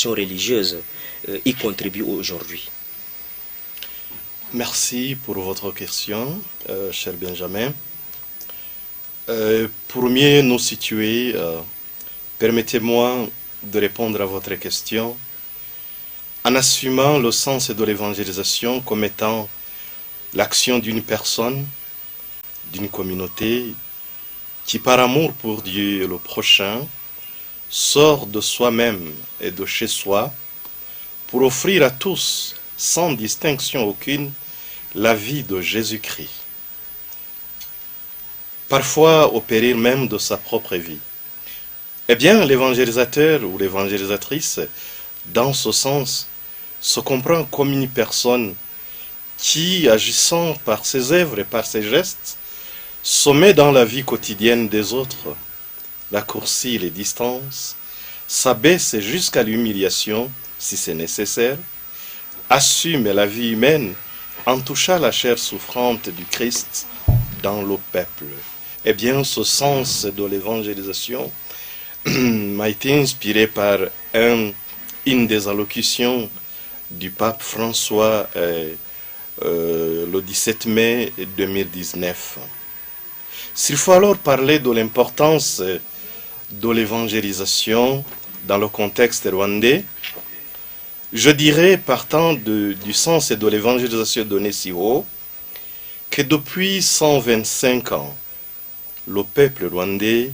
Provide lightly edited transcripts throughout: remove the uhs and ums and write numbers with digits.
religieuse y contribue aujourd'hui? Merci pour votre question, cher Benjamin. Pour mieux nous situer, permettez-moi de répondre à votre question en assumant le sens de l'évangélisation comme étant l'action d'une personne, d'une communauté, qui par amour pour Dieu et le prochain, sort de soi-même et de chez soi pour offrir à tous, sans distinction aucune, la vie de Jésus-Christ. Parfois au péril même de sa propre vie. Eh bien, l'évangélisateur ou l'évangélisatrice, dans ce sens, se comprend comme une personne qui, agissant par ses œuvres et par ses gestes, se met dans la vie quotidienne des autres, raccourcit les distances, s'abaisse jusqu'à l'humiliation, si c'est nécessaire, assume la vie humaine en touchant la chair souffrante du Christ dans le peuple. Eh bien, ce sens de l'évangélisation m'a été inspiré par une des allocutions du pape François le 17 mai 2019. S'il faut alors parler de l'importance de l'évangélisation dans le contexte rwandais, je dirais, partant du sens de l'évangélisation donnée si haut, que depuis 125 ans, le peuple rwandais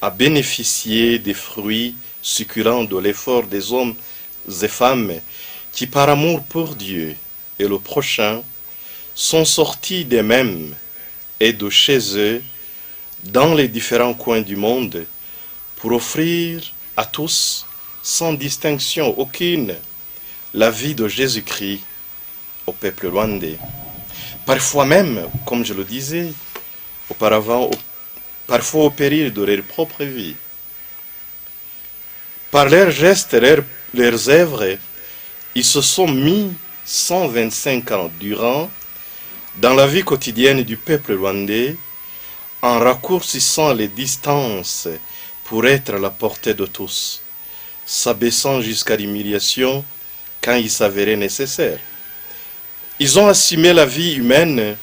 a bénéficié des fruits succulents de l'effort des hommes et femmes qui, par amour pour Dieu et le prochain, sont sortis d'eux-mêmes et de chez eux dans les différents coins du monde pour offrir à tous, sans distinction aucune, la vie de Jésus-Christ au peuple rwandais. Parfois même, comme je le disais auparavant, parfois au péril de leur propre vie. Par leurs gestes et leurs œuvres, ils se sont mis 125 ans durant dans la vie quotidienne du peuple rwandais en raccourcissant les distances pour être à la portée de tous, s'abaissant jusqu'à l'humiliation quand il s'avérait nécessaire. Ils ont assumé la vie humaine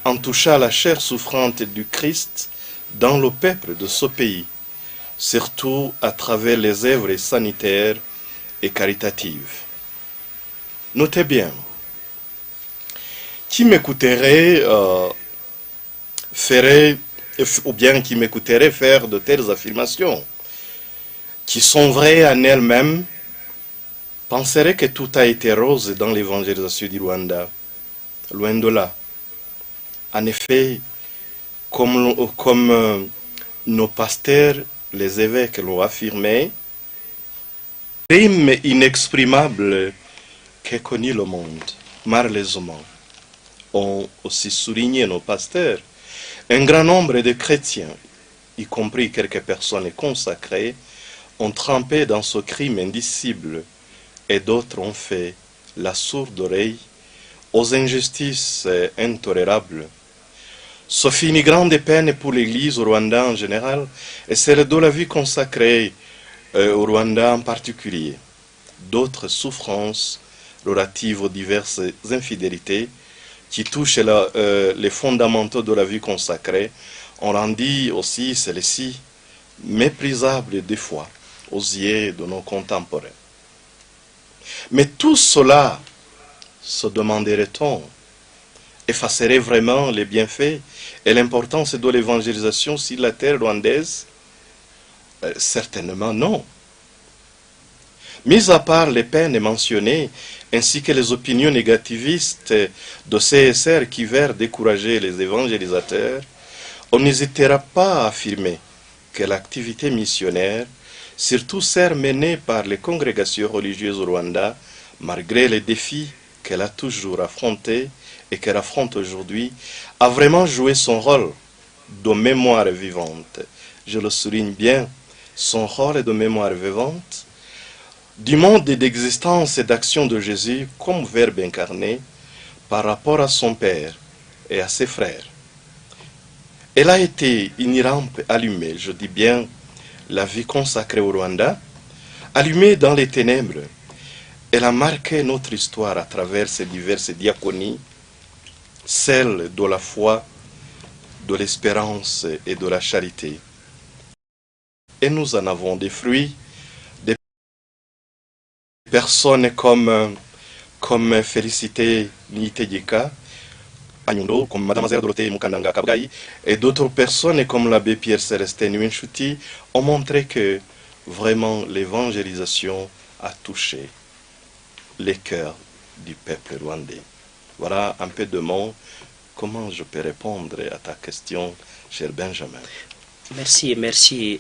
en touchant la chair souffrante du Christ dans le peuple de ce pays, surtout à travers les œuvres sanitaires et caritatives. Notez bien, qui m'écouterait qui m'écouterait faire de telles affirmations, qui sont vraies en elles-mêmes, penserait que tout a été rose dans l'évangélisation du Rwanda. Loin de là. En effet, comme nos pasteurs, les évêques l'ont affirmé, crime inexprimable qu'ait connu le monde, malheureusement, ont aussi souligné nos pasteurs. Un grand nombre de chrétiens, y compris quelques personnes consacrées, ont trempé dans ce crime indicible et d'autres ont fait la sourde oreille aux injustices intolérables. Ce fut une grande peine pour l'Église au Rwanda en général et celle de la vie consacrée au Rwanda en particulier. D'autres souffrances relatives aux diverses infidélités qui touchent les fondamentaux de la vie consacrée ont rendu aussi celle-ci méprisable des fois aux yeux de nos contemporains. Mais tout cela, se demanderait-on, effacerait vraiment les bienfaits et l'importance de l'évangélisation sur la terre rwandaise? Certainement non. Mis à part les peines mentionnées, ainsi que les opinions négativistes de CSR qui veulent décourager les évangélisateurs, on n'hésitera pas à affirmer que l'activité missionnaire, surtout celle menée par les congrégations religieuses au Rwanda, malgré les défis qu'elle a toujours affrontés et qu'elle affronte aujourd'hui, a vraiment joué son rôle de mémoire vivante. Je le souligne bien, son rôle de mémoire vivante du monde d'existence et d'action de Jésus comme Verbe incarné par rapport à son Père et à ses frères. Elle a été une lampe allumée, je dis bien, la vie consacrée au Rwanda, Allumée dans les ténèbres, elle a marqué notre histoire à travers ses diverses diaconies, celle de la foi, de l'espérance et de la charité. Et nous en avons des fruits, des personnes comme Félicité Nitedjeka, Agnundo, comme Madame Azera Dorothée Mukandanga Kabgaï, et d'autres personnes comme l'abbé Pierre Célestin Nwinchuti ont montré que vraiment l'évangélisation a touché les cœurs du peuple rwandais. Voilà un peu de mots. Comment je peux répondre à ta question, cher Benjamin? Merci, merci.